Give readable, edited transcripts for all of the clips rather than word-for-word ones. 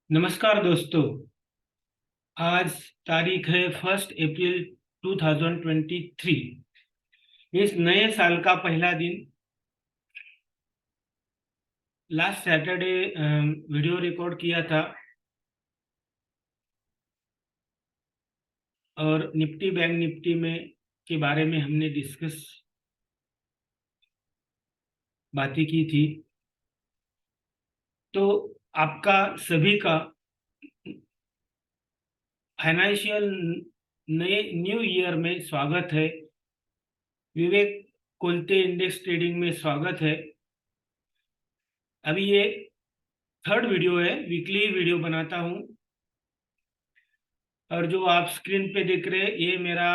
नमस्कार दोस्तों। आज तारीख है 1 अप्रैल 2023। इस नए साल का पहला दिन। लास्ट सैटरडे वीडियो रिकॉर्ड किया था और निफ्टी बैंक निफ्टी में के बारे में हमने डिस्कस बातें की थी। तो आपका सभी का फाइनेंशियल नए न्यू ईयर में स्वागत है। विवेक कोलते इंडेक्स ट्रेडिंग में स्वागत है। अभी ये थर्ड वीडियो है, वीकली वीडियो बनाता हूँ। और जो आप स्क्रीन पे देख रहे हैं ये मेरा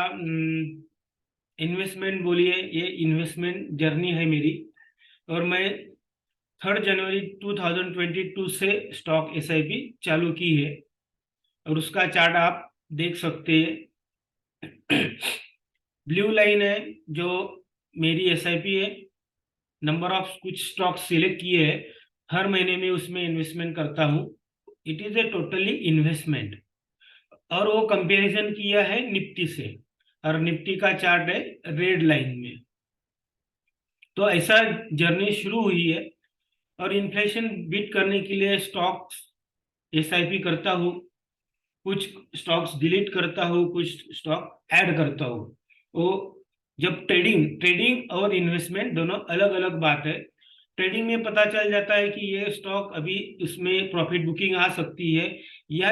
इन्वेस्टमेंट बोलिए, ये इन्वेस्टमेंट जर्नी है मेरी। और मैं 3 जनवरी 2022 से स्टॉक एसआईपी चालू की है और उसका चार्ट आप देख सकते हैं। ब्लू लाइन है जो मेरी एसआईपी है। नंबर ऑफ कुछ स्टॉक सिलेक्ट किए हैं, हर महीने में उसमें इन्वेस्टमेंट करता हूँ। It is a totally investment. और वो कंपैरिजन किया है निफ्टी से, और निफ्टी का चार्ट है रेड लाइन में। तो ऐसा जर्नी शुरू हुई है। और इन्फ्लेशन बीट करने के लिए स्टॉक्स एसआईपी करता हूँ, कुछ स्टॉक्स डिलीट करता हूँ, कुछ स्टॉक ऐड करता हूँ। वो जब ट्रेडिंग ट्रेडिंग और इन्वेस्टमेंट दोनों अलग अलग बात है। ट्रेडिंग में पता चल जाता है कि ये स्टॉक अभी उसमें प्रॉफिट बुकिंग आ सकती है, या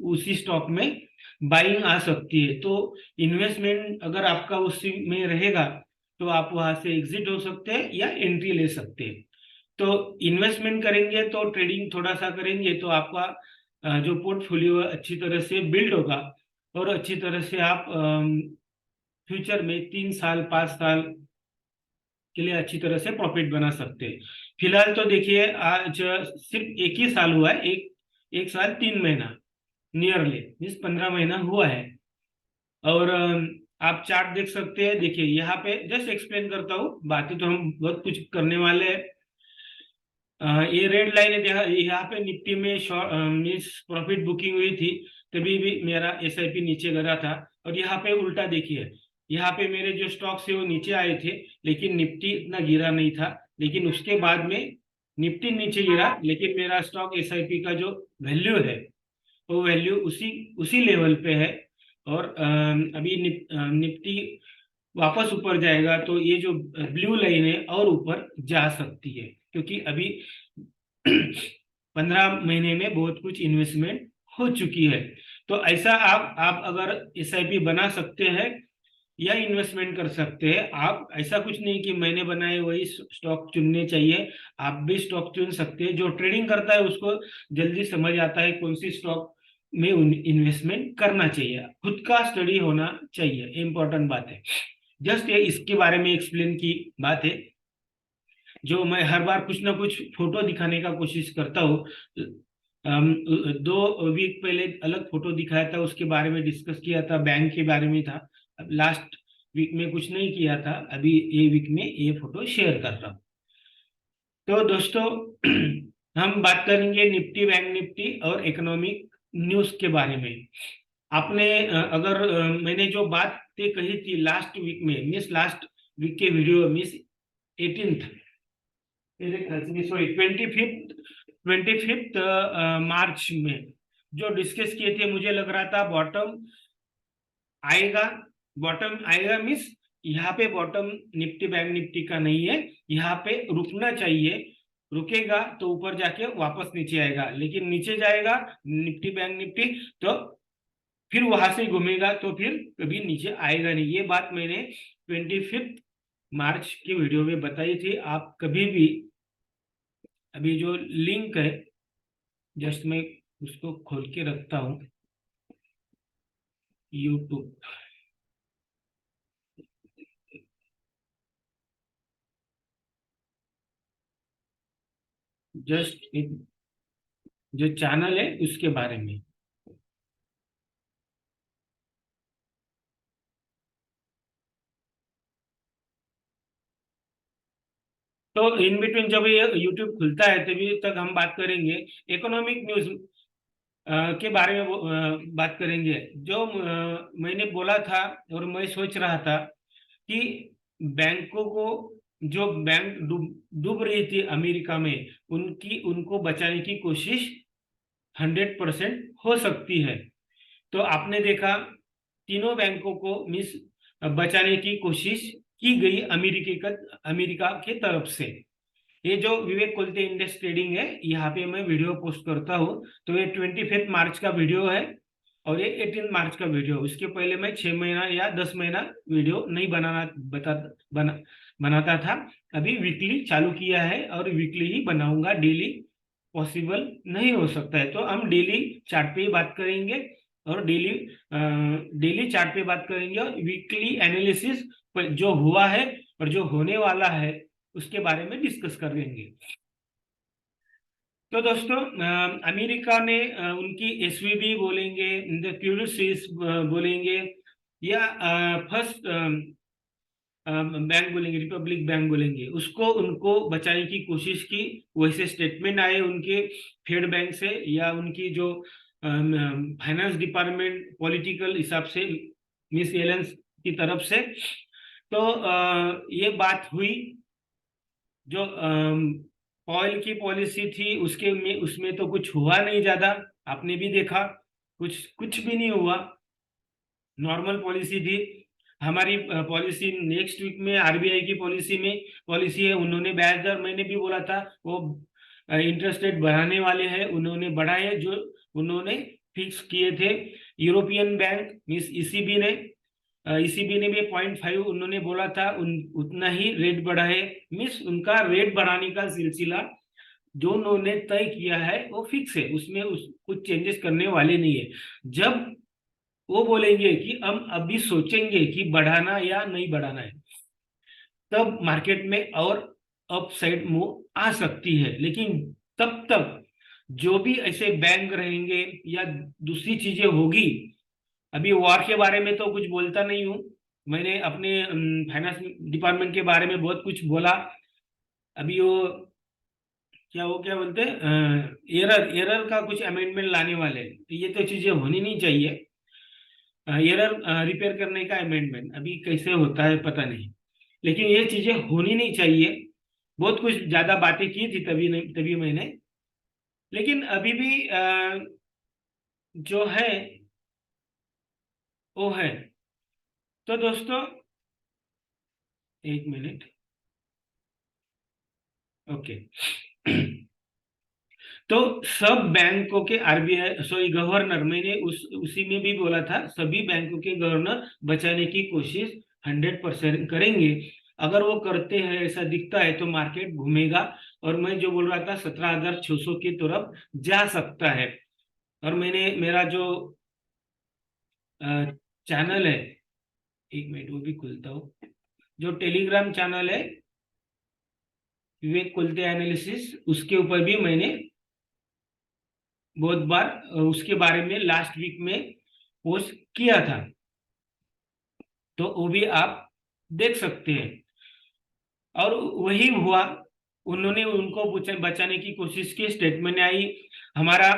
उसी स्टॉक में बाइंग आ सकती है। तो इन्वेस्टमेंट अगर आपका उसी में रहेगा तो आप वहां से एग्जिट हो सकते हैं या एंट्री ले सकते हैं। तो इन्वेस्टमेंट करेंगे तो ट्रेडिंग थोड़ा सा करेंगे तो आपका जो पोर्टफोलियो अच्छी तरह से बिल्ड होगा। और अच्छी तरह से आप फ्यूचर में 3 साल 5 साल के लिए अच्छी तरह से प्रॉफिट बना सकते हैं। फिलहाल तो देखिए आज सिर्फ एक ही साल हुआ है, एक एक साल 3 महीना, नियरली मीन्स 15 महीना हुआ है। और आप चार्ट देख सकते हैं। देखिए यहाँ पे जस्ट एक्सप्लेन करता हूँ, बातें तो हम बहुत कुछ करने वाले हैं। ये रेड लाइन है, यहाँ पे निफ्टी में मीन्स प्रॉफिट बुकिंग हुई थी, तभी भी मेरा एसआईपी नीचे गिरा था। और यहाँ पे उल्टा देखिए, यहाँ पे मेरे जो स्टॉक्स है वो नीचे आए थे, लेकिन निफ्टी इतना गिरा नहीं था। लेकिन उसके बाद में निफ्टी नीचे गिरा, लेकिन मेरा स्टॉक एसआईपी का जो वैल्यू है वो वैल्यू उसी उसी लेवल पे है। और अभी निफ्टी वापस ऊपर जाएगा तो ये जो ब्लू लाइन है और ऊपर जा सकती है, क्योंकि अभी 15 महीने में बहुत कुछ इन्वेस्टमेंट हो चुकी है। तो ऐसा आप अगर एसआईपी बना सकते हैं या इन्वेस्टमेंट कर सकते हैं। आप ऐसा कुछ नहीं कि मैंने बनाए वही स्टॉक चुनने चाहिए, आप भी स्टॉक चुन सकते हैं। जो ट्रेडिंग करता है उसको जल्दी समझ आता है कौन सी स्टॉक में इन्वेस्टमेंट करना चाहिए। खुद का स्टडी होना चाहिए, इंपॉर्टेंट बात है। जस्ट ये इसके बारे में एक्सप्लेन की बात है, जो मैं हर बार कुछ ना कुछ फोटो दिखाने का कोशिश करता हूँ। 2 वीक पहले अलग फोटो दिखाया था, उसके बारे में डिस्कस किया था, बैंक के बारे में था। अब लास्ट वीक में कुछ नहीं किया था, अभी ये वीक में ये फोटो शेयर कर रहा हूँ। तो दोस्तों, हम बात करेंगे निफ्टी बैंक निफ्टी और इकोनॉमिक न्यूज के बारे में। आपने अगर मैंने जो बातें कही थी लास्ट वीक में, मिस लास्ट वीक के video miss 18th, sorry 25th मार्च में जो डिस्कस किए थे, मुझे लग रहा था बॉटम आएगा। बॉटम आएगा मीन्स यहाँ पे बॉटम निफ्टी बैंक निफ्टी का नहीं है, यहाँ पे रुकना चाहिए। रुकेगा तो ऊपर जाके वापस नीचे आएगा, लेकिन नीचे जाएगा निफ्टी बैंक निफ्टी तो फिर वहां से घूमेगा तो फिर कभी नीचे आएगा नहीं। ये बात मैंने 25 मार्च की वीडियो में बताई थी। आप कभी भी, अभी जो लिंक है, जस्ट मैं उसको खोल के रखता हूँ, यूट्यूब। जस्ट एक जो चैनल है उसके बारे में। तो इन बिटवीन जब ये यूट्यूब खुलता है तभी तक हम बात करेंगे इकोनॉमिक न्यूज के बारे में, बात करेंगे। जो मैंने बोला था और मैं सोच रहा था कि बैंकों को, जो बैंक डूब रही थी अमेरिका में, उनकी उनको बचाने की कोशिश 100% हो सकती है। तो आपने देखा तीनों बैंकों को मिस बचाने की कोशिश की गई अमेरिका के तरफ से। ये जो विवेक कोलते इंडेक्स ट्रेडिंग है, यहाँ पे मैं वीडियो पोस्ट करता हूँ। तो ये 25 मार्च का वीडियो है और ये 18 मार्च का वीडियो। उसके पहले मैं 6 महीना या 10 महीना वीडियो नहीं बनाता था। अभी वीकली चालू किया है और वीकली ही बनाऊंगा, डेली पॉसिबल नहीं हो सकता है। तो हम डेली चार्ट पे ही बात करेंगे और डेली चार्ट पे बात करेंगे और वीकली एनालिसिस जो हुआ है और जो होने वाला है उसके बारे में डिस्कस करेंगे। तो दोस्तों, अमेरिका ने उनकी एसवीबी बोलेंगे, क्रेडिट स्विस बोलेंगे, या फर्स्ट बैंक बोलेंगे, रिपब्लिक बैंक बोलेंगे, उसको उनको बचाने की कोशिश की। वैसे स्टेटमेंट आए उनके फेड बैंक से या उनकी जो फाइनेंस डिपार्टमेंट पॉलिटिकल हिसाब से मिस एलन की तरफ से। तो ये बात हुई। जो ऑयल की पॉलिसी थी उसमें तो कुछ हुआ नहीं ज्यादा। आपने भी देखा कुछ कुछ भी नहीं हुआ, नॉर्मल पॉलिसी थी। हमारी पॉलिसी नेक्स्ट वीक में आरबीआई की पॉलिसी है। उन्होंने ब्याज दर, मैंने भी बोला था, वो इंटरेस्ट रेट बढ़ाने वाले हैं, उन्होंने बढ़ाए जो उन्होंने फिक्स किए थे। यूरोपियन बैंक मिस ईसीबी ने भी 0.5 उन्होंने बोला था, उतना ही रेट बढ़ाए। मिस उनका रेट बढ़ाने का सिलसिला जो उन्होंने तय किया है वो फिक्स है, उसमें कुछ चेंजेस करने वाले नहीं है। जब वो बोलेंगे कि हम अभी सोचेंगे कि बढ़ाना या नहीं बढ़ाना है, तब मार्केट में और अपसाइड मूव आ सकती है। लेकिन तब तक जो भी ऐसे बैंक रहेंगे या दूसरी चीजें होगी, अभी वॉर के बारे में तो कुछ बोलता नहीं हूँ। मैंने अपने फाइनेंस डिपार्टमेंट के बारे में बहुत कुछ बोला। अभी वो क्या बोलते हैं, एरर एरर का कुछ अमेंडमेंट लाने वाले हैं। तो ये तो चीजें होनी नहीं चाहिए। एरर रिपेयर करने का अमेंडमेंट अभी कैसे होता है पता नहीं, लेकिन ये चीजें होनी नहीं चाहिए। बहुत कुछ ज्यादा बातें की थी तभी नहीं, तभी मैंने, लेकिन अभी भी जो है वो है। तो दोस्तों, एक मिनट, ओके। तो सब बैंकों के आरबीआई, सॉरी, गवर्नर, मैंने उसी में भी बोला था, सभी बैंकों के गवर्नर बचाने की कोशिश 100% करेंगे। अगर वो करते हैं, ऐसा दिखता है, तो मार्केट घूमेगा और मैं जो बोल रहा था 17,600 की तरफ जा सकता है। और मैंने मेरा जो चैनल है, एक मिनट वो भी खुलता हूँ, जो टेलीग्राम चैनल है विवेक कुलते एनालिसिस, उसके ऊपर भी मैंने बहुत बार उसके बारे में लास्ट वीक में पोस्ट किया था। तो वो भी आप देख सकते हैं। और वही हुआ, उन्होंने उनको बचाने की कोशिश की। स्टेटमेंट आई, हमारा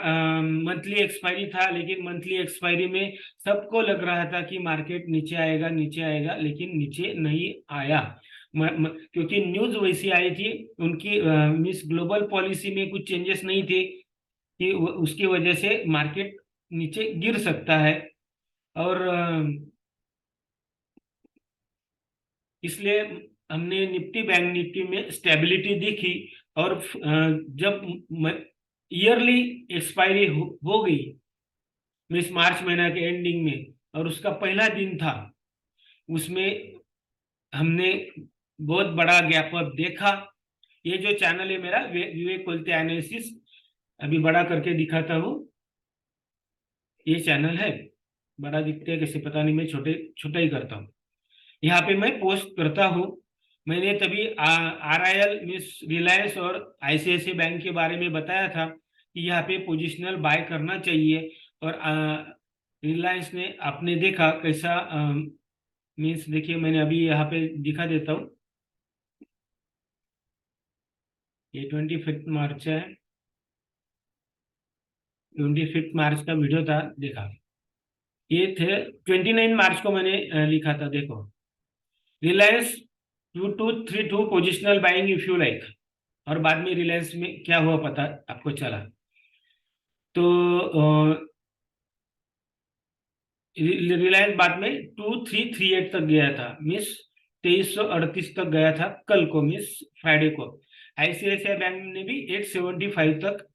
मंथली एक्सपायरी था, लेकिन मंथली एक्सपायरी में सबको लग रहा था कि मार्केट नीचे आएगा नीचे आएगा, लेकिन नीचे नहीं आया। क्योंकि न्यूज वैसी आई थी उनकी, मिस ग्लोबल पॉलिसी में कुछ चेंजेस नहीं थे कि उसकी वजह से मार्केट नीचे गिर सकता है। और इसलिए हमने निफ्टी बैंक निफ्टी में स्टेबिलिटी दिखी। और जब ईयरली एक्सपायरी हो गई, इस मार्च महीना के एंडिंग में, और उसका पहला दिन था, उसमें हमने बहुत बड़ा गैप अप देखा। ये जो चैनल है मेरा, विवेक कोलते एनालिसिस, अभी बड़ा करके दिखाता हूँ, ये चैनल है। बड़ा दिखता है कैसे पता नहीं, मैं छोटे छोटा ही करता हूँ। यहाँ पे मैं पोस्ट करता हूँ। मैंने तभी RIL मिस रिलायंस और ICICI बैंक के बारे में बताया था कि यहाँ पे पोजिशनल बाय करना चाहिए। और रिलायंस ने, आपने देखा कैसा, मीन्स देखिए, मैंने अभी यहाँ पे दिखा देता हूँ। ये 25 मार्च है, 25 मार्च का वीडियो था, देखा। ये थे 29 मार्च को मैंने लिखा था, देखो। Reliance 2232 positional buying if you like. और बाद में रिलायंस में क्या हुआ पता आपको चला। तो रिलायंस बाद में 2338 तक गया था, मिस 2338 तक गया था कल को, मिस फ्राइडे को। आईसीआईसीआई बैंक ने भी 875 तक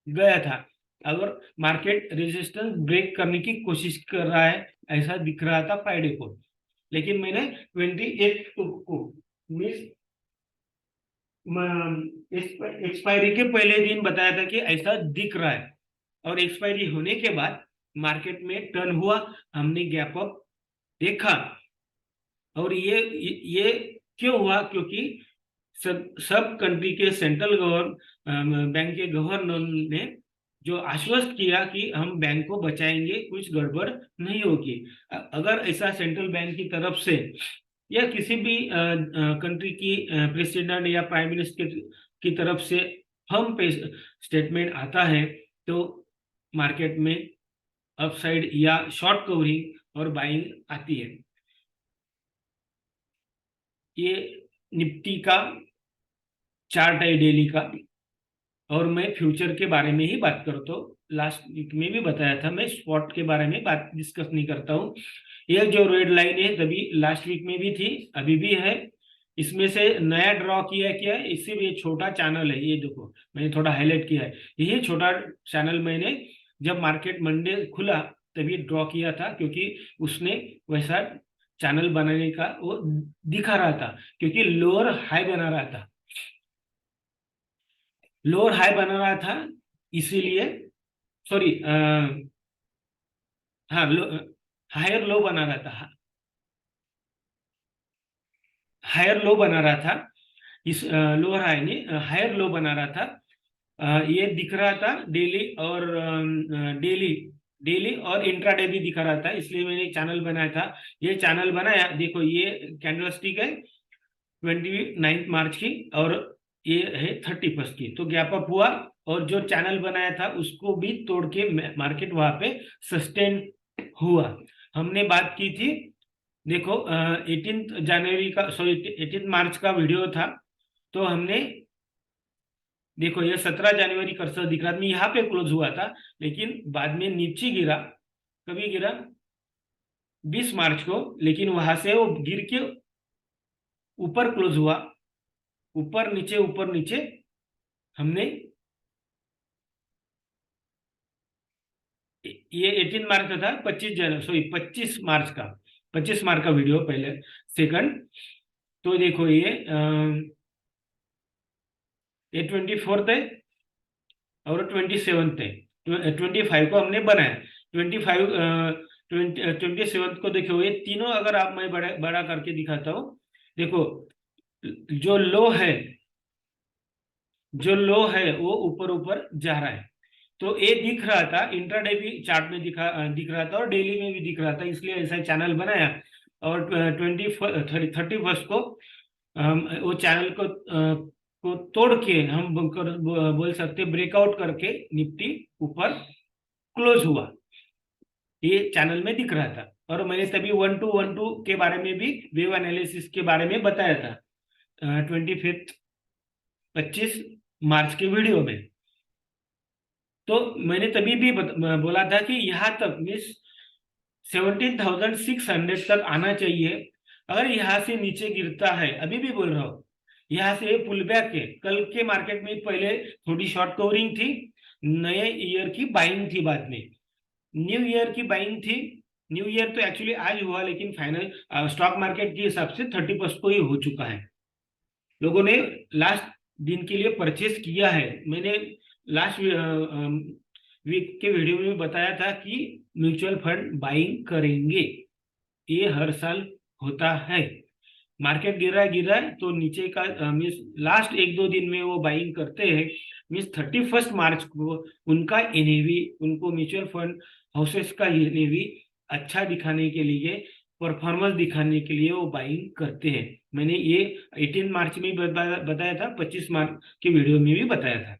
गया था। अगर मार्केट रेजिस्टेंस ब्रेक करने की कोशिश कर रहा है, ऐसा दिख रहा था फ्राइडे को। लेकिन मैंने 28 को मिस एक्सपायरी के पहले दिन बताया था कि ऐसा दिख रहा है। और एक्सपायरी होने के बाद मार्केट में टर्न हुआ, हमने गैप अप देखा। और ये क्यों हुआ? क्योंकि सब कंट्री के सेंट्रल बैंक के गवर्नर ने जो आश्वस्त किया कि हम बैंक को बचाएंगे, कुछ गड़बड़ नहीं होगी। अगर ऐसा सेंट्रल बैंक की तरफ से या किसी भी कंट्री की प्रेसिडेंट या प्राइम मिनिस्टर की तरफ से फर्म पे स्टेटमेंट आता है, तो मार्केट में अपसाइड या शॉर्ट कवरिंग और बाइंग आती है। ये निफ्टी का चार्ट है डेली का। और मैं फ्यूचर के बारे में ही बात करता हूँ। लास्ट वीक में भी बताया था, मैं स्पॉट के बारे में बात डिस्कस नहीं करता हूँ। ये जो रेड लाइन है, तभी लास्ट वीक में भी थी, अभी भी है। इसमें से नया ड्रॉ किया क्या है, इससे भी छोटा चैनल है, ये देखो मैंने थोड़ा हाईलाइट किया है। यही छोटा चैनल मैंने जब मार्केट मंडे खुला तभी ड्रॉ किया था, क्योंकि उसने वैसा चैनल बनाने का वो दिखा रहा था, क्योंकि लोअर हाई बना रहा था, लोअर हाई बना रहा था, इसीलिए। सॉरी, हाँ, हायर लो बना रहा था, हायर लो बना रहा था। इस लोअर हाई नहीं, हायर लो बना रहा था। ये दिख रहा था डेली और डेली डेली और इंट्राडे भी दिखा रहा था, इसलिए मैंने चैनल बनाया था। ये चैनल बनाया, देखो ये कैंडल स्टिक है 29 मार्च की, और ये है 31 की। तो गैप अप हुआ और जो चैनल बनाया था उसको भी तोड़ के मार्केट वहां पे सस्टेन हुआ। हमने बात की थी, देखो 18 जनवरी का, सॉरी 18 मार्च का वीडियो था। तो हमने, देखो ये 17 जनवरी कर्सर दिख रहा था, यहाँ पे क्लोज हुआ था, लेकिन बाद में नीचे गिरा। कभी गिरा? 20 मार्च को। लेकिन वहां से वो गिर के ऊपर क्लोज हुआ, ऊपर नीचे ऊपर नीचे। हमने ये 18 मार्च का था, 25 मार्च का, 25 मार्च का वीडियो पहले सेकंड। तो देखो ये 24 है और 27 है। 25 को हमने बनाया, 25 27 को देखो। ये तीनों अगर आप, मैं बड़ा बड़ा करके दिखाता हूँ, देखो जो लो है, जो लो है वो ऊपर ऊपर जा रहा है। तो ये दिख रहा था, इंट्राडे भी चार्ट में दिख रहा था और डेली में भी दिख रहा था, इसलिए ऐसा चैनल बनाया। और 31 को वो चैनल को तोड़ के हम बोल सकते ब्रेकआउट करके निफ्टी ऊपर क्लोज हुआ, ये चैनल में दिख रहा था। और मैंने तभी 1212 के बारे में भी, वेव एनालिसिस के बारे में बताया था 25 मार्च के वीडियो में। तो मैंने तभी भी बोला था कि यहाँ तक मिस 17,600 तक आना चाहिए। अगर यहाँ से नीचे गिरता है, अभी भी बोल रहा हूँ, यहाँ से पुल बैक है। कल के मार्केट में पहले थोड़ी शॉर्ट कवरिंग थी, नए ईयर की बाइंग थी, बाद में न्यू ईयर की बाइंग थी। न्यू ईयर तो एक्चुअली आज हुआ, लेकिन फाइनल स्टॉक मार्केट के हिसाब से 31 को ही हो चुका है। लोगों ने लास्ट दिन के लिए परचेस किया है। मैंने लास्ट वीक के वीडियो में बताया था कि म्यूचुअल फंड बाइंग करेंगे, ये हर साल होता है। मार्केट गिरा है तो नीचे का मीन्स लास्ट 1-2 दिन में वो बाइंग करते हैं। मीन्स 31 मार्च को उनका एनएवी, उनको म्यूचुअल फंड हाउसेस का एनएवी अच्छा दिखाने के लिए, परफॉर्मेंस दिखाने के लिए वो बाइंग करते हैं। मैंने ये 18 मार्च में भी बताया था, 25 मार्च की वीडियो में भी बताया था।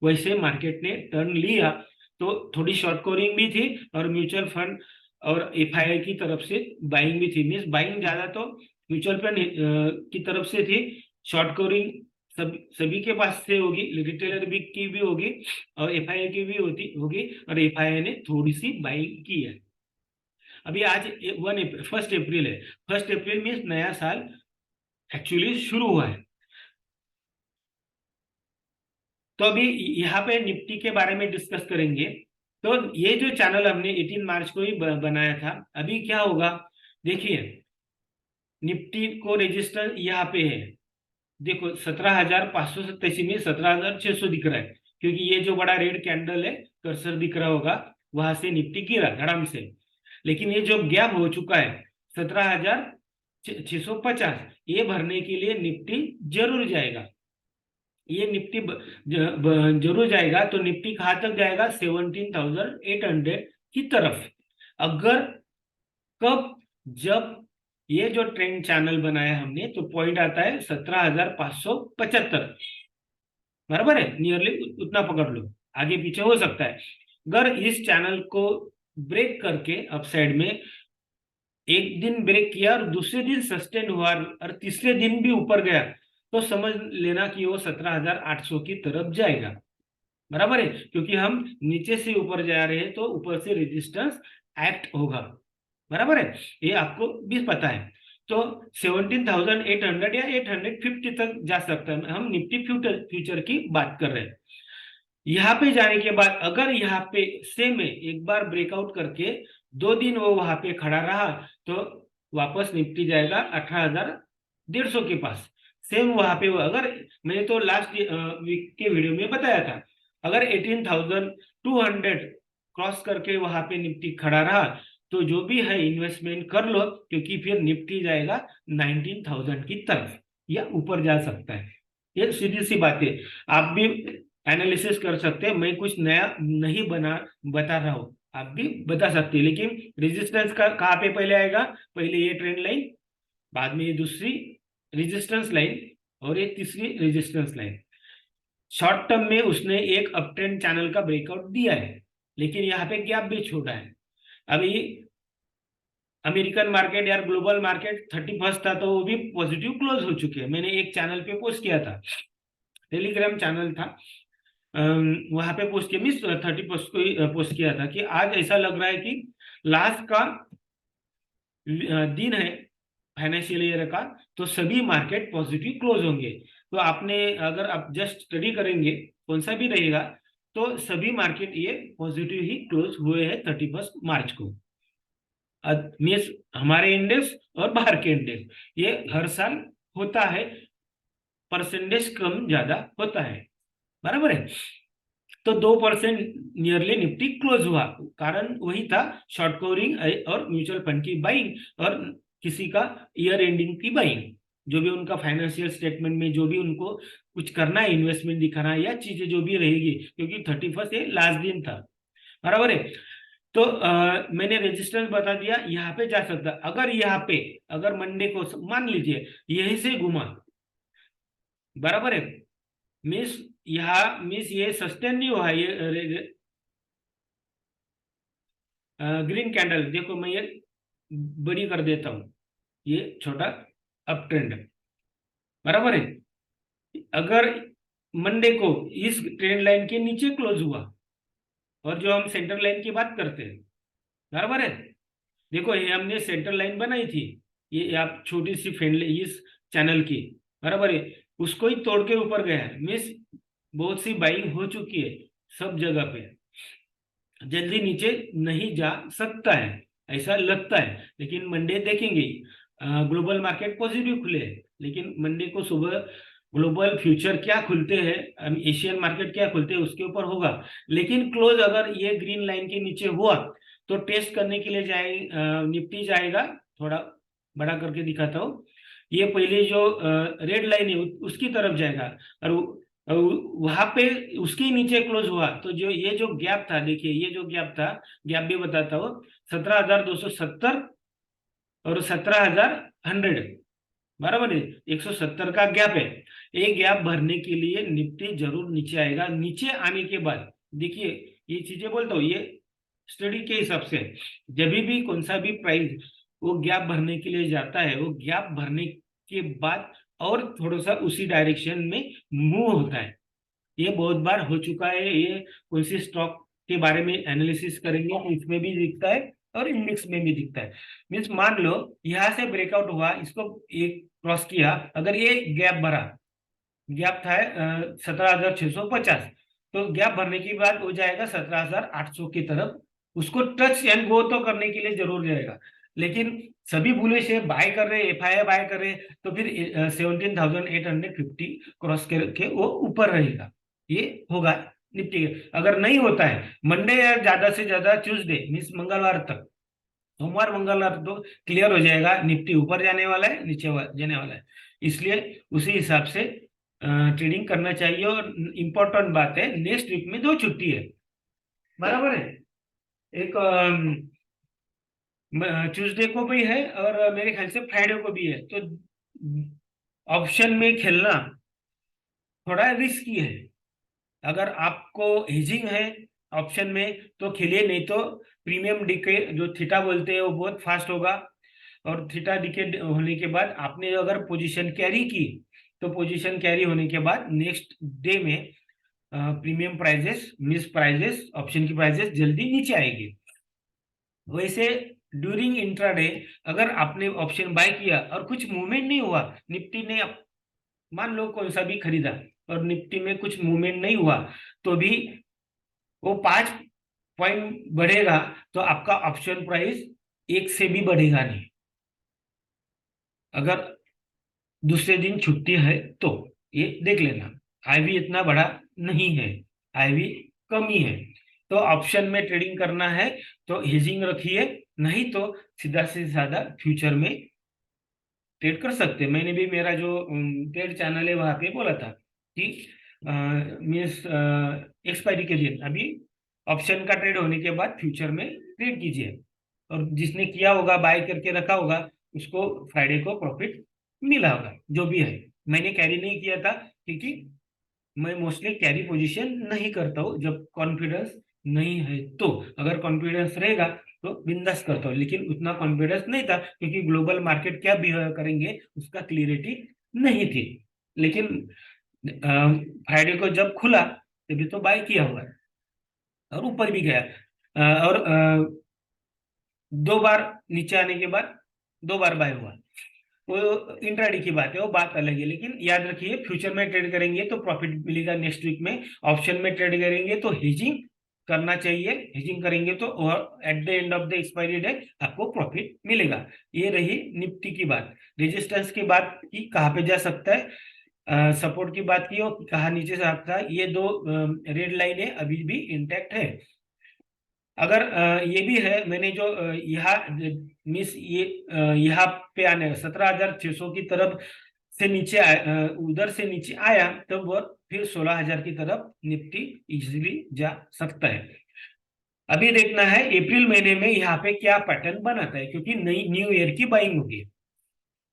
वैसे मार्केट ने टर्न लिया तो थोड़ी शॉर्ट कवरिंग भी थी और म्यूचुअल फंड और एफआईआई की तरफ से बाइंग भी थी। मीन्स बाइंग ज्यादा तो म्यूचुअल फंड की तरफ से थी, शॉर्ट कवरिंग सभी के पास से होगी, रिटेलर भी की भी होगी और एफआईआई की भी होगी, और एफआईआई ने थोड़ी सी बाइंग की है। अभी आज 1 अप्रैल है। 1 अप्रैल मीन्स नया साल एक्चुअली शुरू हुआ है। तो अभी यहाँ पे निफ्टी के बारे में डिस्कस करेंगे। तो ये जो चैनल हमने 18 मार्च को ही बनाया था, अभी क्या होगा देखिए, निफ्टी को रजिस्टर यहाँ पे है, देखो 17,587 में 17,600 दिख रहा है, क्योंकि ये जो बड़ा रेड कैंडल है, कर्सर दिख रहा होगा, वहां से निफ्टी गिरा धड़ाम से। लेकिन ये जो गैप हो चुका है 17,650, ये भरने के लिए निफ्टी जरूर जाएगा। ये निफ्टी जरूर जाएगा, तो निफ्टी कहाँ तक जाएगा? 17,800 की तरफ। अगर कब, जब ये जो ट्रेंड चैनल बनाया हमने, तो पॉइंट आता है 17,575, बराबर है, नियरली उतना पकड़ लो, आगे पीछे हो सकता है। अगर इस चैनल को ब्रेक करके अपसाइड में एक दिन ब्रेक किया और दूसरे दिन सस्टेन हुआ और तीसरे दिन भी ऊपर गया, तो समझ लेना कि वो 17,800 की तरफ जाएगा, बराबर है, क्योंकि हम नीचे से ऊपर जा रहे हैं तो ऊपर से रेजिस्टेंस एक्ट होगा, बराबर है, ये आपको भी पता है। तो 17,800 या 850 तक जा सकता है, हम निफ्टी फ्यूचर की बात कर रहे हैं। यहाँ पे जाने के बाद अगर यहाँ पे सेम है, एक बार ब्रेकआउट करके 2 दिन वो वहां पे खड़ा रहा, तो वापस निफ्टी जाएगा 18,150 के पास। सेम वहां पे अगर, मैंने तो लास्ट वीक के वीडियो में बताया था, अगर 18,200 क्रॉस करके वहां पे निफ्टी खड़ा रहा, तो जो भी है इन्वेस्टमेंट कर लो, क्योंकि फिर निफ्टी जाएगा 19,000 की तरफ या ऊपर जा सकता है। ये सीधी सी बात है, आप भी एनालिसिस कर सकते हैं, मैं कुछ नया नहीं बता रहा हूं, आप भी बता सकते हैं। लेकिन रेजिस्टेंस का कहाँ पे पहले आएगा? पहले ये ट्रेंड लाइन, बाद में ये दूसरी रेजिस्टेंस लाइन, और ये तीसरी रेजिस्टेंस लाइन। शॉर्ट टर्म में उसने एक अप ट्रेंड चैनल का ब्रेकआउट दिया है, लेकिन यहाँ पे गैप भी छोड़ा है। अभी अमेरिकन मार्केट या ग्लोबल मार्केट 31 था, तो वो भी पॉजिटिव क्लोज हो चुके हैं। मैंने एक चैनल पे पोस्ट किया था, टेलीग्राम चैनल था, वहां पे पोस्ट किया, मिस 31 को ही पोस्ट किया था कि आज ऐसा लग रहा है कि लास्ट का दिन है फाइनेंशियल ईयर का, तो सभी मार्केट पॉजिटिव क्लोज होंगे। तो आपने अगर आप जस्ट स्टडी करेंगे कौन सा भी रहेगा, तो सभी मार्केट ये पॉजिटिव ही क्लोज हुए हैं 31 मार्च को। मीन्स हमारे इंडेक्स और बाहर के इंडेक्स, ये हर साल होता है, परसेंटेज कम ज्यादा होता है, बराबर है। तो 2% नियरली निफ्टी क्लोज हुआ, कारण वही था, शॉर्ट कवरिंग और म्यूचुअल फंड की बाइंग, और किसी का ईयर एंडिंग की बाइंग, जो भी उनका फाइनेंशियल स्टेटमेंट में जो भी उनको कुछ करना है, इन्वेस्टमेंट दिखाना है या चीजें जो भी रहेगी, क्योंकि 31 ये लास्ट दिन था, बराबर है। तो मैंने रेजिस्टेंस बता दिया, यहाँ पे जा सकता। अगर यहाँ पे, अगर मंडे को मान लीजिए यहीं से घुमा, बराबर है, मीन्स यहाँ मीन्स ये सस्टेन नहीं हुआ, ये ग्रीन कैंडल, देखो मैं ये बड़ी कर देता हूं, ये छोटा अप ट्रेंड, बराबर है। अगर मंडे को इस ट्रेंड लाइन के नीचे क्लोज हुआ, और जो हम सेंटर लाइन की बात करते हैं, बराबर है, देखो ये हमने सेंटर लाइन बनाई थी, ये आप छोटी सी फ्रेंडली इस चैनल की, बराबर है, उसको ही तोड़ के ऊपर गया है, मीन्स बहुत सी बाइंग हो चुकी है सब जगह पे, जल्दी नीचे नहीं जा सकता है ऐसा लगता है। लेकिन मंडे देखेंगे, ग्लोबल मार्केट पॉजिटिव खुले हैं, लेकिन मंडे को सुबह ग्लोबल फ्यूचर क्या खुलते हैं, एशियन मार्केट क्या खुलते हैं, उसके ऊपर होगा। लेकिन क्लोज अगर ये ग्रीन लाइन के नीचे हुआ, तो टेस्ट करने के लिए निफ्टी जाएगा, थोड़ा बड़ा करके दिखाता हूँ, ये पहले जो रेड लाइन है उसकी तरफ जाएगा, और वहां पे उसके नीचे क्लोज हुआ, तो जो ये जो गैप था, देखिए ये जो गैप था, गैप भी बताता हूँ, 17,270 और 17,100, बराबर है। 170 का गैप है। ये गैप भरने के लिए निफ्टी जरूर नीचे आएगा। नीचे आने के बाद देखिए, ये चीजें बोलता हूँ, ये स्टडी के हिसाब से जब भी कौन सा भी प्राइस वो गैप भरने के लिए जाता है, वो गैप भरने के बाद और थोड़ा सा उसी डायरेक्शन में मूव होता है। ये बहुत बार हो चुका है। ये कौन सी स्टॉक के बारे में एनालिसिस करेंगे तो इसमें भी दिखता है और इंडेक्स में भी दिखता है। मीन्स मान लो यहाँ से ब्रेकआउट हुआ, इसको एक क्रॉस किया, अगर ये गैप भरा, गैप था 17,650, तो गैप भरने के बाद हो जाएगा 17,800 की तरफ। उसको टच एंड गो तो करने के लिए जरूर जाएगा, लेकिन सभी बुलिश है, बाय कर रहे, एफआईआई बाय कर रहे, तो फिर 17,850 क्रॉस करके वो ऊपर रहेगा। ये होगा निफ्टी। अगर नहीं होता है मंडे या ज्यादा से ज्यादा ट्यूसडे मीन्स मंगलवार तक, सोमवार मंगलवार तो क्लियर हो जाएगा, निफ्टी ऊपर जाने वाला है, नीचे जाने वाला है। इसलिए उसी हिसाब से ट्रेडिंग करना चाहिए। और इम्पोर्टेंट बात है, नेक्स्ट वीक में 2 छुट्टी है, बराबर है। एक ट्यूसडे को भी है और मेरे ख्याल से फ्राइडे को भी है। तो ऑप्शन में खेलना थोड़ा रिस्की है। अगर आपको हेजिंग है ऑप्शन में तो खेलिए, नहीं तो प्रीमियम डीके जो थीटा बोलते हैं वो बहुत फास्ट होगा। और थीटा डीके होने के बाद आपने अगर पोजीशन कैरी की, तो पोजीशन कैरी होने के बाद नेक्स्ट डे में premium prices miss prices option की प्राइजेस जल्दी नीचे आएगी। वैसे ड्यूरिंग इंट्राडे अगर आपने ऑप्शन बाय किया और कुछ मूवमेंट नहीं हुआ, निफ्टी ने मान लो कौन सा भी खरीदा और निफ्टी में कुछ मूवमेंट नहीं हुआ, तो भी वो 5 पॉइंट बढ़ेगा, तो आपका ऑप्शन प्राइस 1 से भी बढ़ेगा नहीं। अगर दूसरे दिन छुट्टी है तो ये देख लेना। आईवी इतना बड़ा नहीं है, आईवी कम ही है। तो ऑप्शन में ट्रेडिंग करना है तो हेजिंग रखिए, नहीं तो सीधा से ज्यादा फ्यूचर में ट्रेड कर सकते हैं। मैंने भी मेरा जो ट्रेड चैनल है वहां पे बोला था कि मीन्स एक्सपायरी के दिन अभी ऑप्शन का ट्रेड होने के बाद फ्यूचर में ट्रेड कीजिए, और जिसने किया होगा बाय करके रखा होगा उसको फ्राइडे को प्रॉफिट मिला होगा। जो भी है, मैंने कैरी नहीं किया था क्योंकि मैं मोस्टली कैरी पोजीशन नहीं करता हूँ जब कॉन्फिडेंस नहीं है। तो अगर कॉन्फिडेंस रहेगा तो बिंदास करता हूँ, लेकिन उतना कॉन्फिडेंस नहीं था क्योंकि ग्लोबल मार्केट क्या बिहेव करेंगे उसका क्लियरिटी नहीं थी। लेकिन फ्राइडे को जब खुला तभी तो बाय किया हुआ है और ऊपर भी गया। और 2 बार नीचे आने के बाद 2 बार बाय हुआ। वो इंट्राडे की बात है, वो बात अलग है। लेकिन याद रखिए, फ्यूचर में ट्रेड करेंगे तो प्रॉफिट मिलेगा नेक्स्ट वीक में। ऑप्शन में ट्रेड करेंगे तो हेजिंग करना चाहिए, हेजिंग करेंगे तो at the end of the expiry date आपको प्रॉफिट मिलेगा। ये रही निफ्टी की बात। रेजिस्टेंस की बात की, कहाँ पे जा सकता है, सपोर्ट की बात की और कहाँ नीचे से सकता है। ये 2 रेड लाइन है अभी भी इंटैक्ट है। अगर ये भी है, मैंने जो यहाँ मिस ये यहाँ पे आने 17,600 की तरफ से नीचे उधर से नीचे आया तो वो फिर 16,000 की तरफ निफ्टी इजीली जा सकता है। अभी देखना है अप्रैल महीने में यहाँ पे क्या पैटर्न बनाता है, क्योंकि नई न्यू ईयर की बाइंग होगी।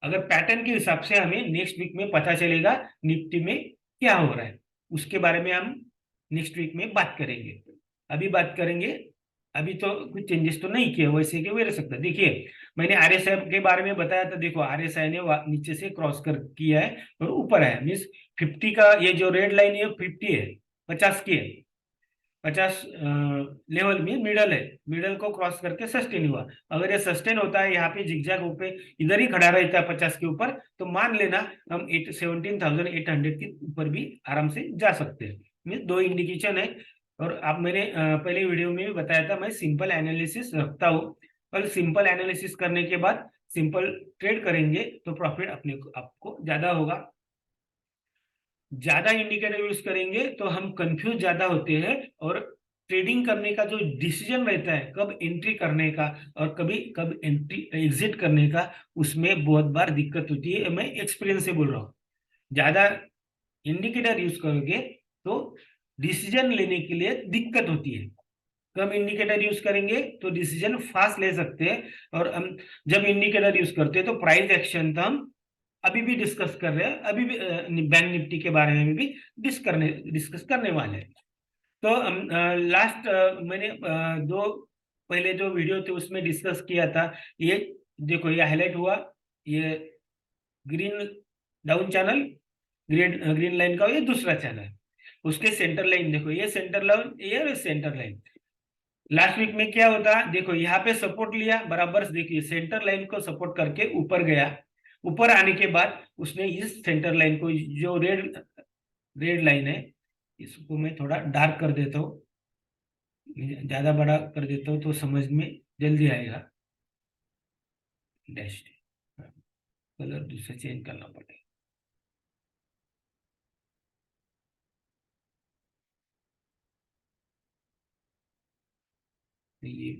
अगर पैटर्न के हिसाब से हमें नेक्स्ट वीक में पता चलेगा निफ्टी में क्या हो रहा है, उसके बारे में हम नेक्स्ट वीक में बात करेंगे। अभी बात करेंगे, अभी तो कुछ चेंजेस तो नहीं किए, वैसे के वही रह सकता है। देखिए, मैंने आरएसआई के बारे में बताया था। देखो, आरएसआई ने नीचे से क्रॉस कर किया है और ऊपर है। मीन्स 50 का ये जो रेड लाइन है 50 है, 50 की है। 50 लेवल में मिडल है, मिडल को क्रॉस करके सस्टेन हुआ। अगर ये सस्टेन होता है यहाँ पे जिगजैग पे इधर ही खड़ा रहता है 50 के ऊपर, तो मान लेना हम 17,800 के ऊपर भी आराम से जा सकते हैं। मीन्स 2 इंडिकेशन है। और आप मैंने पहले वीडियो में भी बताया था, मैं सिंपल एनालिसिस रखता हूँ। और सिंपल एनालिसिस करने के बाद सिंपल ट्रेड करेंगे तो प्रॉफिट अपने को आपको ज्यादा होगा। ज्यादा इंडिकेटर यूज करेंगे तो हम कंफ्यूज ज्यादा होते हैं, और ट्रेडिंग करने का जो डिसीजन रहता है कब एंट्री करने का और कब एंट्री एग्जिट करने का, उसमें बहुत बार दिक्कत होती है। मैं एक्सपीरियंस से बोल रहा हूँ। ज्यादा इंडिकेटर यूज करोगे तो डिसीजन लेने के लिए दिक्कत होती है। कम इंडिकेटर यूज करेंगे तो डिसीजन फास्ट ले सकते हैं। और हम जब इंडिकेटर यूज करते हैं तो प्राइस एक्शन तो हम अभी भी डिस्कस कर रहे हैं, अभी भी बैंक निफ्टी के बारे में भी डिस्कस करने वाले हैं। तो लास्ट मैंने दो पहले जो वीडियो थे उसमें डिस्कस किया था। ये देखो, ये हाईलाइट हुआ, ये green down channel, green line का ये दूसरा चैनल, उसके सेंटर लाइन देखो, ये सेंटर लाइन, ये सेंटर लाइन। लास्ट वीक में क्या होता, देखो यहाँ पे सपोर्ट लिया बराबर, देखिए सेंटर लाइन को सपोर्ट करके ऊपर गया। ऊपर आने के बाद उसने इस सेंटर लाइन को, जो रेड रेड लाइन है, इसको मैं थोड़ा डार्क कर देता हूँ, ज्यादा बड़ा कर देता हूँ तो समझ में जल्दी आएगा। डैश कलर दूसरा चेंज करना पड़ेगा। तो ये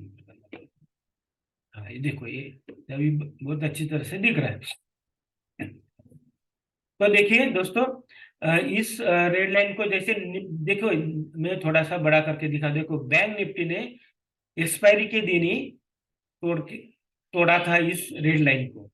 हाँ, ये देखो, ये अभी बहुत अच्छी तरह से दिख रहा है। तो देखिए दोस्तों, इस रेड लाइन को जैसे देखो, मैं थोड़ा सा बड़ा करके दिखा, देखो बैंक निफ्टी ने एक्सपायरी के दिन ही तोड़ा था इस रेड लाइन को।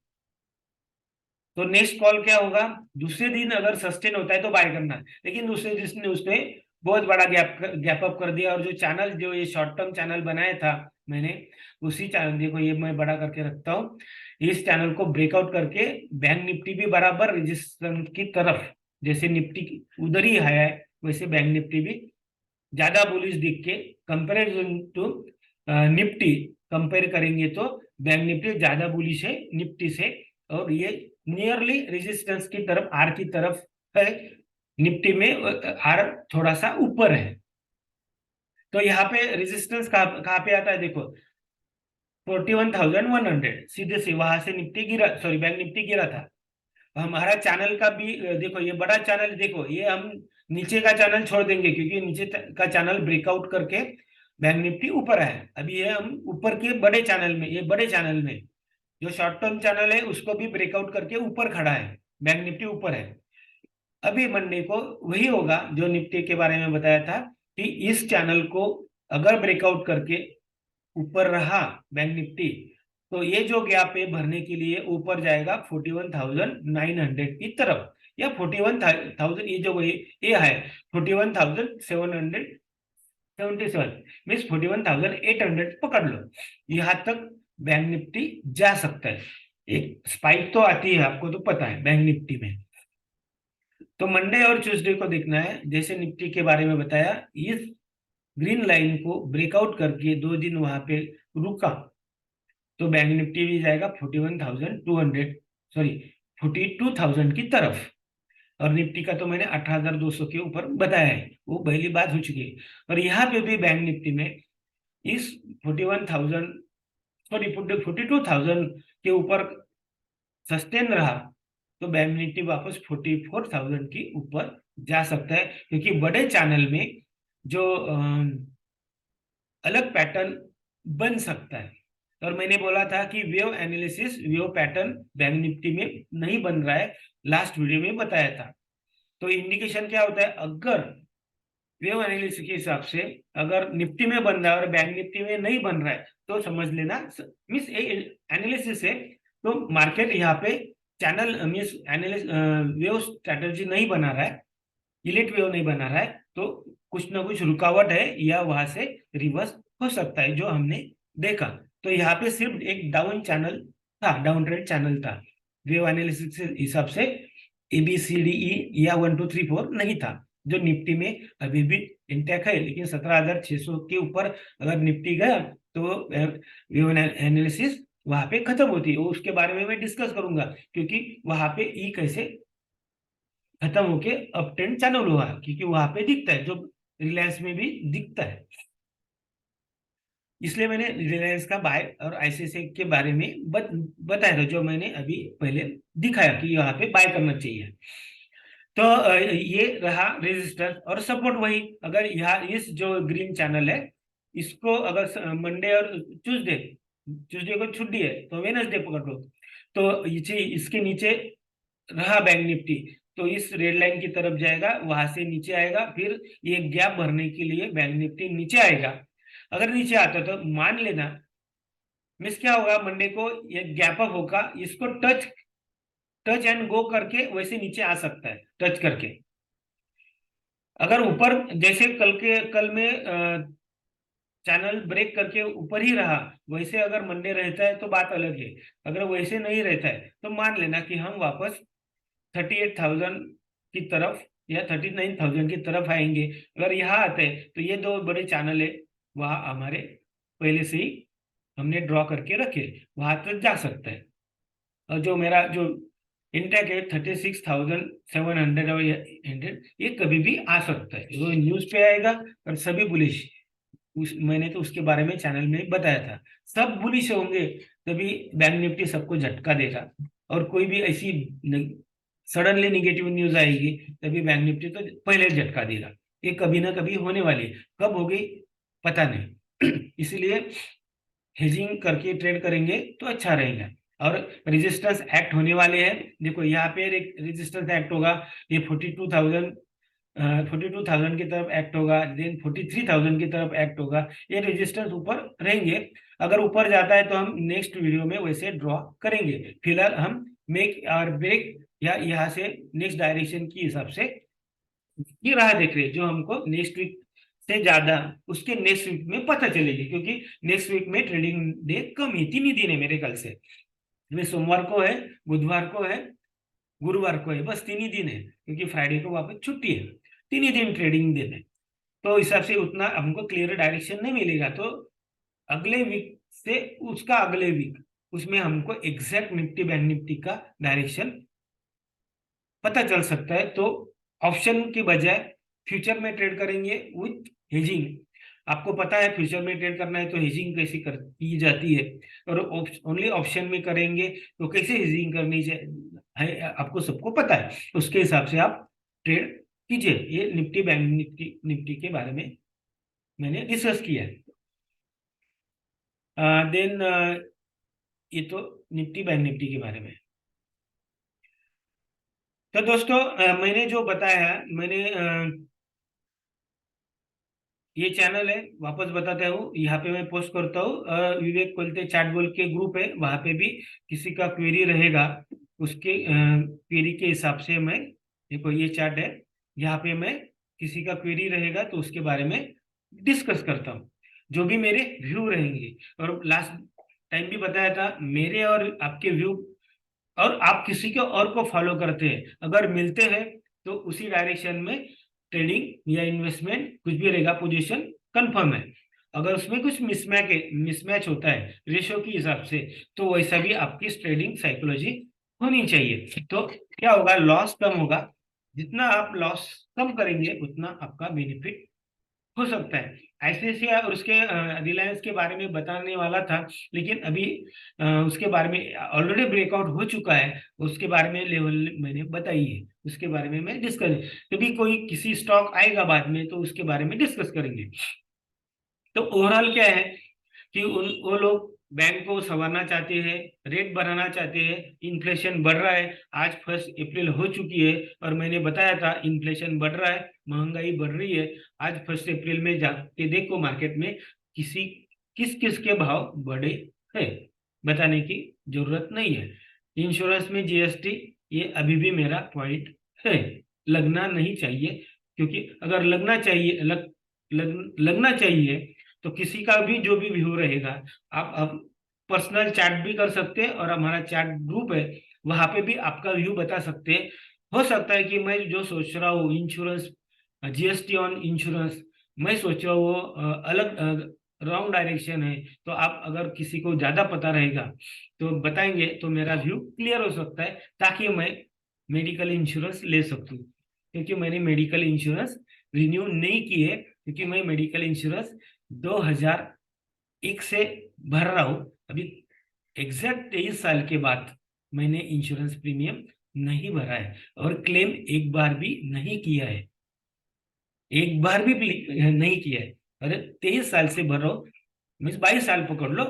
तो नेक्स्ट कॉल क्या होगा, दूसरे दिन अगर सस्टेन होता है तो बाय करना, लेकिन दूसरे दिन उसने बहुत बड़ा गैप अप कर दिया, और जो चैनल, जो ये शॉर्ट टर्म चैनल बनाया था मैंने, उसी चैनल, देखो ये मैं बड़ा करके रखता हूँ, इस चैनल को ब्रेकआउट करके बैंक निफ्टी भी बराबर रेजिस्टेंस की तरफ, जैसे निफ्टी उधर ही है वैसे बैंक निफ्टी भी ज्यादा बुलिश दिख के, कंपेरिजन टू निफ्टी कंपेयर करेंगे तो बैंक निफ्टी ज्यादा बुलिश है निफ्टी से, और ये नियरली रेजिस्टेंस की तरफ, आर की तरफ है। निफ्टी में आर थोड़ा सा ऊपर है। तो यहाँ पे रेजिस्टेंस कहाँ पे आता है, देखो 41,100, सीधे से वहां से निफ्टी गिरा, सॉरी बैंक निफ्टी गिरा था। हमारा चैनल का भी देखो, ये बड़ा चैनल, देखो ये हम नीचे का चैनल छोड़ देंगे, क्योंकि नीचे का चैनल ब्रेकआउट करके बैंक निफ्टी ऊपर है। अभी ये हम ऊपर के बड़े चैनल में, ये बड़े चैनल में जो शॉर्ट टर्म चैनल है उसको भी ब्रेकआउट करके ऊपर खड़ा है, बैंक निफ्टी ऊपर है। अभी मंडे को वही होगा जो निफ्टी के बारे में बताया था, कि इस चैनल को अगर ब्रेकआउट करके ऊपर रहा बैंक निफ्टी, तो ये जो गैप है भरने के लिए ऊपर जाएगा 41,900 की तरफ, या 41,000, ये जो ये है 41,777, मीन्स 41,800 पकड़ लो, यहाँ तक बैंक निफ्टी जा सकता है। एक स्पाइक तो आती है, आपको तो पता है बैंक निफ्टी में। तो मंडे और ट्यूसडे को देखना है, जैसे निफ्टी के बारे में बताया, इस ग्रीन लाइन को ब्रेकआउट करके 2 दिन वहां पे रुका तो बैंक निफ्टी भी जाएगा 41,200, सॉरी 42,000 की तरफ। और निफ्टी का तो मैंने 18,200 के ऊपर बताया है, वो पहली बात हो चुकी है। और यहाँ पे भी बैंक निफ्टी में इस 41,000, सॉरी 42,000 के ऊपर सस्टेन रहा तो बैंक निफ्टी वापस 44,000 की ऊपर जा सकता है, क्योंकि बड़े चैनल में जो अलग पैटर्न बन सकता है। और मैंने बोला था कि wave analysis, wave pattern bank Nifty में नहीं बन रहा है, लास्ट वीडियो में बताया था। तो इंडिकेशन क्या होता है, अगर वेव एनालिसिस के हिसाब से अगर निफ्टी में बन रहा है और बैंक निफ्टी में नहीं बन रहा है, तो समझ लेना मीन्स एनालिसिस है, तो मार्केट यहाँ पे channel means analysis wave strategy नहीं बना रहा है, इलिट वेव नहीं बना रहा है, तो कुछ ना कुछ रुकावट है, या वहां से रिवर्स हो सकता है, जो हमने देखा। तो यहाँ पे सिर्फ एक डाउन चैनल था, डाउन ट्रेंड चैनल था, वेव एनालिसिस के हिसाब से ABCDE या 1 2 3 4 नहीं था, जो निफ्टी में अभी भी इंटैक्ट है। लेकिन 17,600 के ऊपर अगर निफ्टी गया तो वेव एनालिसिस वहां पे खत्म होती है, उसके बारे में मैं डिस्कस करूंगा, क्योंकि वहां पे ई कैसे खत्म होके अप ट्रेंड चैनल हुआ, क्योंकि वहां पे दिखता है, जो रिलायंस में भी दिखता है। इसलिए मैंने रिलायंस का बाय और ICICI के बारे में बताया था, जो मैंने अभी पहले दिखाया कि यहाँ पे बाय करना चाहिए। तो ये रहा रेजिस्टेंस और सपोर्ट। वही अगर यहाँ इस जो ग्रीन चैनल है, इसको अगर मंडे और ट्यूसडे, ट्यूसडे को छुट्टी है तो वेडनेसडे पकड़ लो, तो इसके नीचे रहा बैंक निफ्टी, तो इस रेड लाइन की तरफ जाएगा, वहां से नीचे आएगा, फिर ये गैप भरने के लिए बैंक निफ्टी नीचे आएगा। अगर नीचे आता तो मान लेना मिस क्या होगा, मंडे को ये गैप अप होगा, इसको टच टच एंड गो करके वैसे नीचे आ सकता है, टच करके। अगर ऊपर जैसे कल में चैनल ब्रेक करके ऊपर ही रहा, वैसे अगर मंडे रहता है तो बात अलग है। अगर वैसे नहीं रहता है तो मान लेना कि हम वापस 38,000 की तरफ या 39,000 की तरफ आएंगे। अगर यहाँ आते हैं तो ये दो बड़े चैनल है, वहाँ हमारे पहले से ही हमने ड्रॉ करके रखे, वहां तक जा सकता है। और जो मेरा जो इंटेक है 36,700 और 100, ये कभी भी आ सकता है, वो न्यूज पे आएगा। और सभी बुलिश, मैंने तो उसके बारे में चैनल में बताया था, सब बुलिश होंगे तभी बैंक निफ्टी सबको झटका देगा। और कोई भी ऐसी सडनली निगेटिव न्यूज आएगी तभी बैंक निफ्टी तो पहले झटका देगा। ये कभी ना कभी होने वाली है, कब होगी पता नहीं। इसलिए हेजिंग करके ट्रेड करेंगे तो अच्छा रहेगा। और रेजिस्टेंस एक्ट होने वाले हैं, देखो यहाँ पे एक रेजिस्टेंस एक्ट होगा, ये 42,000 की तरफ एक्ट होगा, देन 43,000 की तरफ एक्ट होगा। ये रेजिस्टेंस ऊपर रहेंगे, अगर ऊपर जाता है तो हम नेक्स्ट वीडियो में वैसे ड्रॉ करेंगे। फिलहाल हम मेक और ब्रेक या यहाँ से नेक्स्ट डायरेक्शन की हिसाब से ये राह देख रहे हैं, जो हमको नेक्स्ट वीक से ज्यादा उसके नेक्स्ट वीक में पता चलेगी, क्योंकि नेक्स्ट वीक में ट्रेडिंग डे कम ही 3 ही दिन है मेरे ख्याल से। सोमवार को है, बुधवार को है, गुरुवार को है, बस 3 ही दिन है, क्योंकि फ्राइडे को वापस छुट्टी है। 3 ही दिन ट्रेडिंग दिन है, तो हिसाब से उतना हमको क्लियर डायरेक्शन नहीं मिलेगा। तो अगले वीक से उसका अगले वीक, उसमें हमको एग्जैक्ट निफ्टी बैंक निफ्टी का डायरेक्शन पता चल सकता है। तो ऑप्शन के बजाय फ्यूचर में ट्रेड करेंगे विथ हेजिंग। आपको पता है फ्यूचर में ट्रेड करना है तो हेजिंग कैसी की जाती है, और ओनली ऑप्शन में करेंगे तो कैसे हेजिंग करनी है आपको सबको पता है। उसके हिसाब से आप ट्रेड कीजिए। ये निफ्टी बैंक निफ्टी के बारे में मैंने डिस्कस किया है। देन ये तो निफ्टी बैंक निफ्टी के बारे में। तो दोस्तों मैंने जो बताया है, मैंने ये चैनल है, वापस बताता हूँ, यहाँ पे मैं पोस्ट करता हूँ। विवेक कोलते चैट बोल के ग्रुप है, वहां पे भी किसी का क्वेरी रहेगा, उसके क्वेरी के हिसाब से मैं, देखो ये चैट है, यहाँ पे मैं किसी का क्वेरी रहेगा तो उसके बारे में डिस्कस करता हूँ, जो भी मेरे व्यू रहेंगे। और लास्ट टाइम भी बताया था, मेरे और आपके व्यू, और आप किसी के और को फॉलो करते हैं, अगर मिलते हैं तो उसी डायरेक्शन में ट्रेडिंग या इन्वेस्टमेंट कुछ भी रहेगा, पोजीशन कंफर्म है। अगर उसमें कुछ मिसमैच होता है रेशो के हिसाब से, तो वैसा भी आपकी ट्रेडिंग साइकोलॉजी होनी चाहिए। तो क्या होगा, लॉस कम होगा, जितना आप लॉस कम करेंगे उतना आपका बेनिफिट हो सकता है। आईसीआईसीआई और उसके रिलायंस के बारे में बताने वाला था, लेकिन अभी उसके बारे में ऑलरेडी ब्रेकआउट हो चुका है, उसके बारे में लेवल मैंने बताई है, उसके बारे में मैं डिस्कस, कभी कोई किसी स्टॉक आएगा बाद में तो उसके बारे में डिस्कस करेंगे। तो ओवरऑल क्या है कि वो लोग बैंक को संवारना चाहते हैं, रेट बढ़ाना चाहते हैं, इन्फ्लेशन बढ़ रहा है, आज 1 अप्रैल हो चुकी है और मैंने बताया था इन्फ्लेशन बढ़ रहा है, महंगाई बढ़ रही है। आज 1 अप्रैल में जाके देखो मार्केट में किस किस के भाव बढ़े है, बताने की जरूरत नहीं है। इंश्योरेंस में जीएसटी, ये अभी भी मेरा पॉइंट है, लगना नहीं चाहिए, क्योंकि अगर लगना चाहिए लगना चाहिए तो किसी का भी जो भी व्यू रहेगा, आप पर्सनल चैट भी कर सकते हैं, और हमारा चैट ग्रुप है वहां पे भी आपका व्यू बता सकते हैं। हो सकता है कि मैं जो सोच रहा हूँ इंश्योरेंस, जीएसटी ऑन इंश्योरेंस, मैं सोच रहा हूँ वो अलग रॉन्ग डायरेक्शन है। तो आप अगर किसी को ज्यादा पता रहेगा तो बताएंगे तो मेरा व्यू क्लियर हो सकता है, ताकि मैं मेडिकल इंश्योरेंस ले सकूं। क्योंकि मैंने मेडिकल इंश्योरेंस रिन्यू नहीं की है, क्योंकि मैं मेडिकल इंश्योरेंस 2001 से भर रहा हूं। अभी एग्जैक्ट 23 साल के बाद मैंने इंश्योरेंस प्रीमियम नहीं भरा है, और क्लेम एक बार भी नहीं किया है, एक बार भी नहीं किया है। अरे 23 साल से भर रहा हूँ, मीन्स 22 साल पकड़ लो,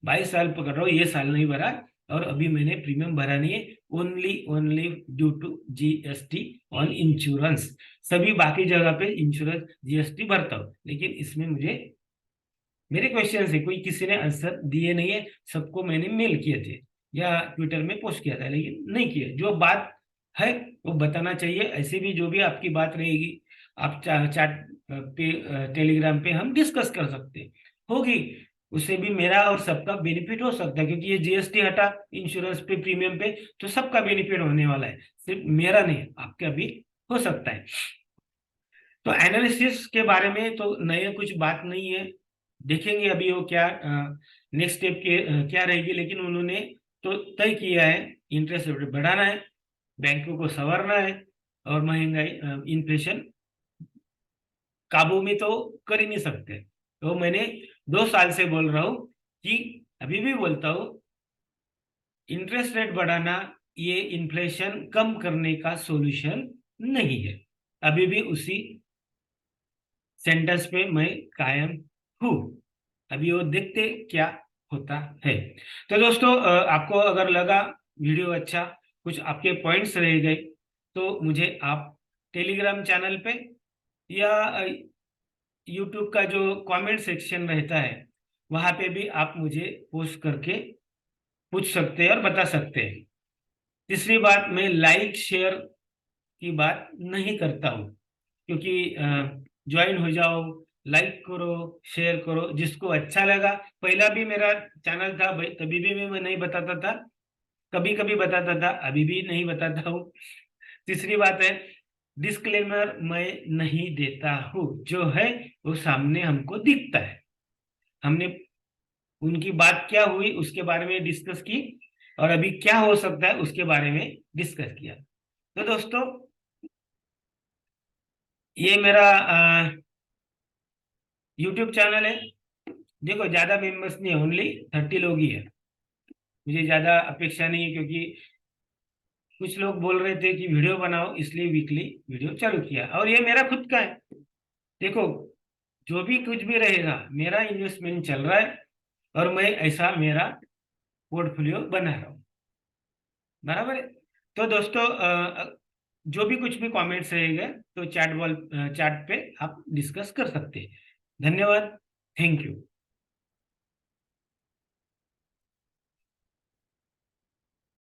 22 साल पकड़ रहा हूँ, ये साल नहीं भरा। और अभी मैंने प्रीमियम भरा नहीं है, only due to GST on insurance. सभी बाकी जगह पे इंश्योरेंस जीएसटी भरता हूँ, लेकिन इसमें मुझे मेरे क्वेश्चन से कोई किसी ने आंसर दिए नहीं है, सबको मैंने मेल किए थे। या ट्विटर में पोस्ट किया था, लेकिन नहीं किया। जो बात है वो बताना चाहिए। ऐसे भी जो भी आपकी बात रहेगी आप चैट पे, टेलीग्राम पे हम डिस्कस कर सकते हैं, होगी। उससे भी मेरा और सबका बेनिफिट हो सकता है, क्योंकि ये जीएसटी हटा इंश्योरेंस पे, प्रीमियम पे, तो सबका बेनिफिट होने वाला है, सिर्फ मेरा नहीं, आपका भी हो सकता है। तो एनालिसिस के बारे में तो नए कुछ बात नहीं है, देखेंगे अभी वो क्या नेक्स्ट स्टेप के क्या रहेगी। लेकिन उन्होंने तो तय किया है, इंटरेस्ट रेट बढ़ाना है, बैंकों को संवारना है, और महंगाई इन्फ्लेशन काबू में तो कर ही नहीं सकते। तो मैंने 2 साल से बोल रहा हूँ कि, अभी भी बोलता हूँ, इंटरेस्ट रेट बढ़ाना ये इन्फ्लेशन कम करने का सॉल्यूशन नहीं है। अभी भी उसी सेंटेंस पे मैं कायम हूँ। अभी वो देखते क्या होता है। तो दोस्तों, आपको अगर लगा वीडियो अच्छा, कुछ आपके पॉइंट्स रह गए, तो मुझे आप टेलीग्राम चैनल पे या यूट्यूब का जो कमेंट सेक्शन रहता है वहां पे भी आप मुझे पोस्ट करके पूछ सकते हैं और बता सकते हैं। तीसरी बात, मैं लाइक शेयर की बात नहीं करता हूँ, क्योंकि ज्वाइन हो जाओ, लाइक करो, शेयर करो, जिसको अच्छा लगा। पहला भी मेरा चैनल था भाई, तभी भी मैं नहीं बताता था, कभी कभी बताता था, अभी भी नहीं बताता हूँ। तीसरी बात है, डिस्क्लेमर मैं नहीं देता हूँ, जो है वो सामने हमको दिखता है। हमने उनकी बात क्या हुई उसके बारे में डिस्कस की, और अभी क्या हो सकता है उसके बारे में डिस्कस किया। तो दोस्तों, ये मेरा यूट्यूब चैनल है। देखो, ज्यादा मेंबर्स नहीं है, ओनली 30 लोग ही है। मुझे ज्यादा अपेक्षा नहीं है, क्योंकि कुछ लोग बोल रहे थे कि वीडियो बनाओ, इसलिए वीकली वीडियो चालू किया, और ये मेरा खुद का है। देखो, जो भी कुछ भी रहेगा, मेरा इन्वेस्टमेंट चल रहा है, और मैं ऐसा मेरा पोर्टफोलियो बना रहा हूँ, बराबर है। तो दोस्तों, जो भी कुछ भी कमेंट्स रहेंगे तो चैट पे आप डिस्कस कर सकते हैं। धन्यवाद, थैंक यू।